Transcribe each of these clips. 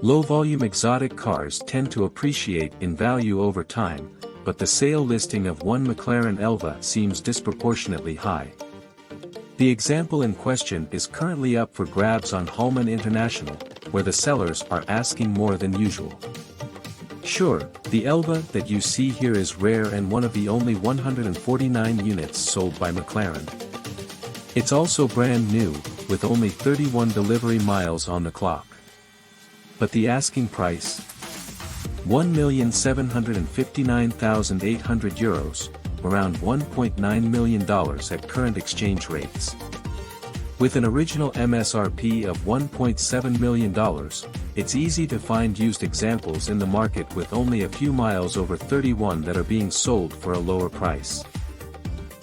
Low-volume exotic cars tend to appreciate in value over time, but the sale listing of one McLaren Elva seems disproportionately high. The example in question is currently up for grabs on Hollman International, where the sellers are asking more than usual. Sure, the Elva that you see here is rare and one of the only 149 units sold by McLaren. It's also brand new, with only 31 delivery miles on the clock. But the asking price? €1,759,800, around $1.9 million at current exchange rates. With an original MSRP of $1.7 million, it's easy to find used examples in the market with only a few miles over 31 that are being sold for a lower price.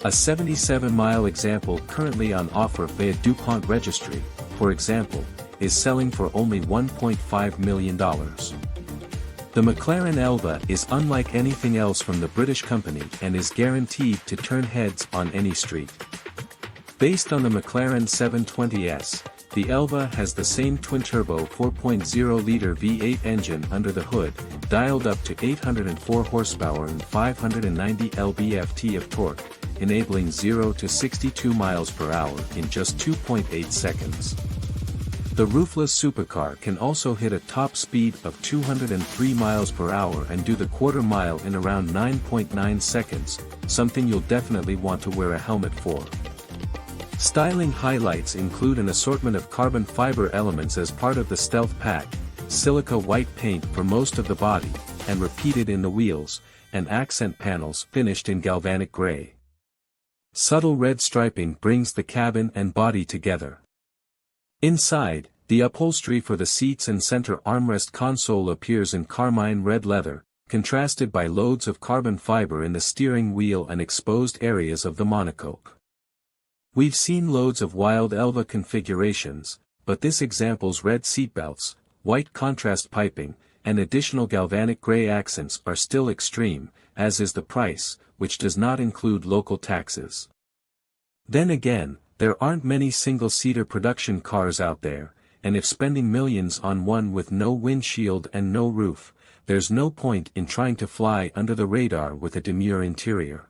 A 77-mile example currently on offer via DuPont Registry, for example, is selling for only $1.5 million. The McLaren Elva is unlike anything else from the British company and is guaranteed to turn heads on any street. Based on the McLaren 720S, the Elva has the same twin-turbo 4.0-liter V8 engine under the hood, dialed up to 804 horsepower and 590 lb-ft of torque, enabling 0 to 62 miles per hour in just 2.8 seconds. The roofless supercar can also hit a top speed of 203 miles per hour and do the quarter mile in around 9.9 seconds, something you'll definitely want to wear a helmet for. Styling highlights include an assortment of carbon fiber elements as part of the stealth pack, silica white paint for most of the body, and repeated in the wheels, and accent panels finished in galvanic gray. Subtle red striping brings the cabin and body together. Inside, the upholstery for the seats and center armrest console appears in carmine red leather, contrasted by loads of carbon fiber in the steering wheel and exposed areas of the monocoque. We've seen loads of wild Elva configurations, but this example's red seatbelts, white contrast piping, and additional galvanic gray accents are still extreme, as is the price, which does not include local taxes. Then again, there aren't many single-seater production cars out there, and if spending millions on one with no windshield and no roof, there's no point in trying to fly under the radar with a demure interior.